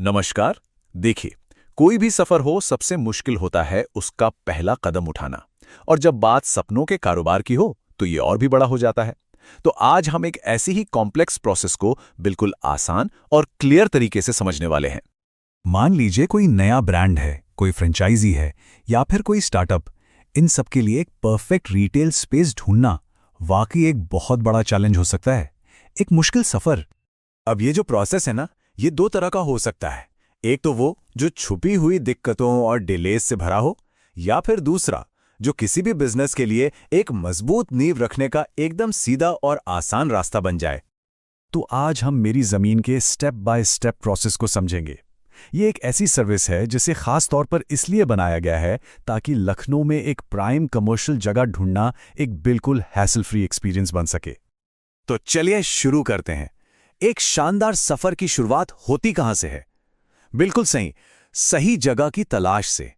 नमस्कार। देखिए, कोई भी सफर हो सबसे मुश्किल होता है उसका पहला कदम उठाना। और जब बात सपनों के कारोबार की हो तो ये और भी बड़ा हो जाता है। तो आज हम एक ऐसी ही कॉम्प्लेक्स प्रोसेस को बिल्कुल आसान और क्लियर तरीके से समझने वाले हैं। मान लीजिए कोई नया ब्रांड है, कोई फ्रेंचाइजी है या फिर कोई स्टार्टअप। इन सब के लिए एक परफेक्ट रिटेल स्पेस ढूंढना वाकई एक बहुत बड़ा चैलेंज हो सकता है, एक मुश्किल सफर। अब ये जो प्रोसेस है ना, ये दो तरह का हो सकता है। एक तो वो जो छुपी हुई दिक्कतों और डिलेज से भरा हो, या फिर दूसरा जो किसी भी बिजनेस के लिए एक मजबूत नींव रखने का एकदम सीधा और आसान रास्ता बन जाए। तो आज हम मेरी जमीन के स्टेप बाय स्टेप प्रोसेस को समझेंगे। ये एक ऐसी सर्विस है जिसे खास तौर पर इसलिए बनाया गया है ताकि लखनऊ में एक प्राइम कमर्शियल जगह ढूंढना एक बिल्कुल हैसल फ्री एक्सपीरियंस बन सके। तो चलिए शुरू करते हैं। एक शानदार सफर की शुरुआत होती कहां से है? बिल्कुल सही, सही जगह की तलाश से।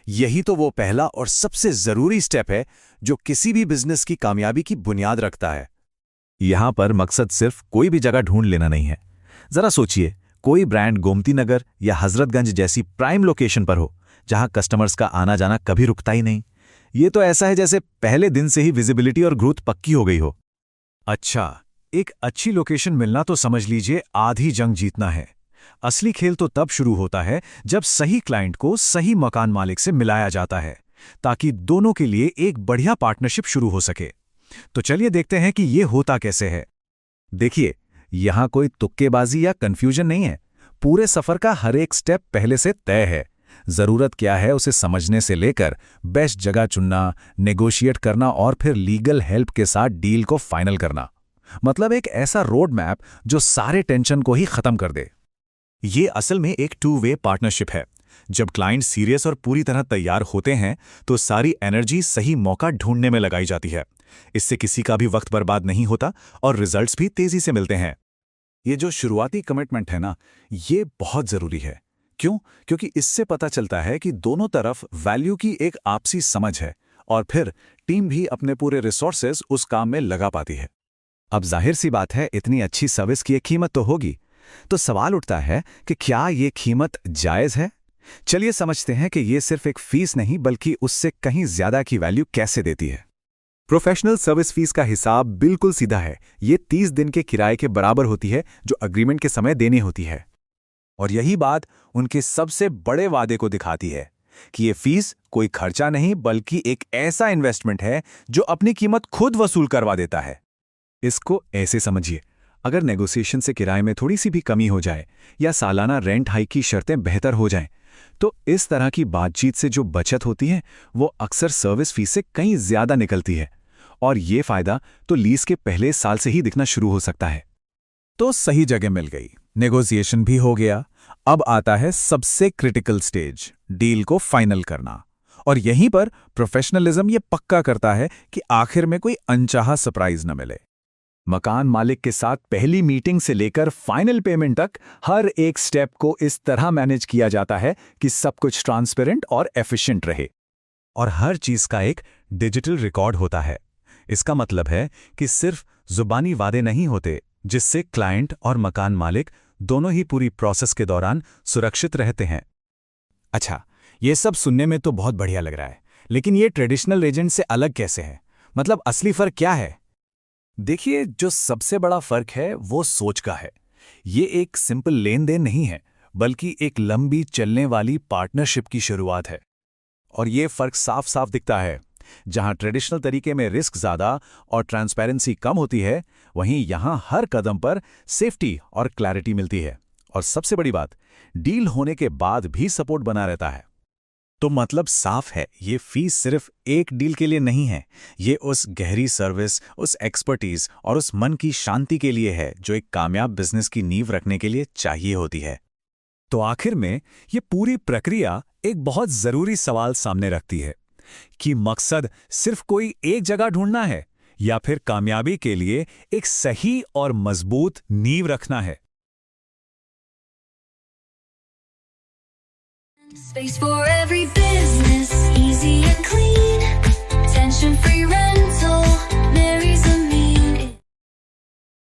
यही तो वो पहला और सबसे जरूरी स्टेप है जो किसी भी बिजनेस की कामयाबी की बुनियाद रखता है। यहां पर मकसद सिर्फ कोई भी जगह ढूंढ लेना नहीं है। जरा सोचिए, कोई ब्रांड गोमती नगर या हजरतगंज जैसी प्राइम लोकेशन पर हो, जहां कस्टमर्स का आना जाना कभी रुकता ही नहीं। ये तो ऐसा है जैसे पहले दिन से ही विजिबिलिटी और ग्रोथ पक्की हो गई हो। अच्छा, एक अच्छी लोकेशन मिलना तो समझ लीजिए आधी जंग जीतना है। असली खेल तो तब शुरू होता है जब सही क्लाइंट को सही मकान मालिक से मिलाया जाता है, ताकि दोनों के लिए एक बढ़िया पार्टनरशिप शुरू हो सके। तो चलिए देखते हैं कि ये होता कैसे है। देखिए, यहां कोई तुक्केबाजी या कंफ्यूजन नहीं है। पूरे सफर का हर एक स्टेप पहले से तय है। जरूरत क्या है उसे समझने से लेकर बेस्ट जगह चुनना, नेगोशिएट करना और फिर लीगल हेल्प के साथ डील को फाइनल करना। मतलब एक ऐसा रोड मैप जो सारे टेंशन को ही खत्म कर दे। ये असल में एक टू वे पार्टनरशिप है। जब क्लाइंट सीरियस और पूरी तरह तैयार होते हैं तो सारी एनर्जी सही मौका ढूंढने में लगाई जाती है। इससे किसी का भी वक्त बर्बाद नहीं होता और रिजल्ट्स भी तेजी से मिलते हैं। ये जो शुरुआती कमिटमेंट है ना, ये बहुत जरूरी है। क्यों? क्योंकि इससे पता चलता है कि दोनों तरफ वैल्यू की एक आपसी समझ है और फिर टीम भी अपने पूरे रिसोर्सेज उस काम में लगा पाती है। अब जाहिर सी बात है, इतनी अच्छी सर्विस की एक कीमत तो होगी। तो सवाल उठता है कि क्या ये कीमत जायज है? चलिए समझते हैं कि ये सिर्फ एक फीस नहीं बल्कि उससे कहीं ज्यादा की वैल्यू कैसे देती है। प्रोफेशनल सर्विस फीस का हिसाब बिल्कुल सीधा है। ये 30 दिन के किराए के बराबर होती है जो अग्रीमेंट के समय देनी होती है। और यही बात उनके सबसे बड़े वादे को दिखाती है कि ये फीस कोई खर्चा नहीं बल्कि एक ऐसा इन्वेस्टमेंट है जो अपनी कीमत खुद वसूल करवा देता है। इसको ऐसे समझिए, अगर नेगोशिएशन से किराए में थोड़ी सी भी कमी हो जाए या सालाना रेंट हाइक की शर्तें बेहतर हो जाएं, तो इस तरह की बातचीत से जो बचत होती है वो अक्सर सर्विस फीस से कहीं ज्यादा निकलती है। और ये फायदा तो लीज के पहले साल से ही दिखना शुरू हो सकता है। तो सही जगह मिल गई, नेगोशिएशन भी हो गया। अब आता है सबसे क्रिटिकल स्टेज, डील को फाइनल करना। और यहीं पर प्रोफेशनलिज्म ये पक्का करता है कि आखिर में कोई अनचाहा सरप्राइज न मिले। मकान मालिक के साथ पहली मीटिंग से लेकर फाइनल पेमेंट तक हर एक स्टेप को इस तरह मैनेज किया जाता है कि सब कुछ ट्रांसपेरेंट और एफिशिएंट रहे। और हर चीज का एक डिजिटल रिकॉर्ड होता है। इसका मतलब है कि सिर्फ जुबानी वादे नहीं होते, जिससे क्लाइंट और मकान मालिक दोनों ही पूरी प्रोसेस के दौरान सुरक्षित रहते हैं। अच्छा, ये सब सुनने में तो बहुत बढ़िया लग रहा है, लेकिन ये ट्रेडिशनल एजेंट से अलग कैसे है? मतलब असली फर्क क्या है? देखिए, जो सबसे बड़ा फर्क है वो सोच का है। ये एक सिंपल लेन देन नहीं है, बल्कि एक लंबी चलने वाली पार्टनरशिप की शुरुआत है। और ये फर्क साफ साफ दिखता है। जहां ट्रेडिशनल तरीके में रिस्क ज्यादा और ट्रांसपेरेंसी कम होती है, वहीं यहां हर कदम पर सेफ्टी और क्लैरिटी मिलती है। और सबसे बड़ी बात, डील होने के बाद भी सपोर्ट बना रहता है। तो मतलब साफ है, ये फीस सिर्फ एक डील के लिए नहीं है। ये उस गहरी सर्विस, उस एक्सपर्टीज और उस मन की शांति के लिए है जो एक कामयाब बिजनेस की नींव रखने के लिए चाहिए होती है। तो आखिर में ये पूरी प्रक्रिया एक बहुत जरूरी सवाल सामने रखती है कि मकसद सिर्फ कोई एक जगह ढूंढना है या फिर कामयाबी के लिए एक सही और मजबूत नींव रखना है। Space for every business, easy and clean, tension-free rent.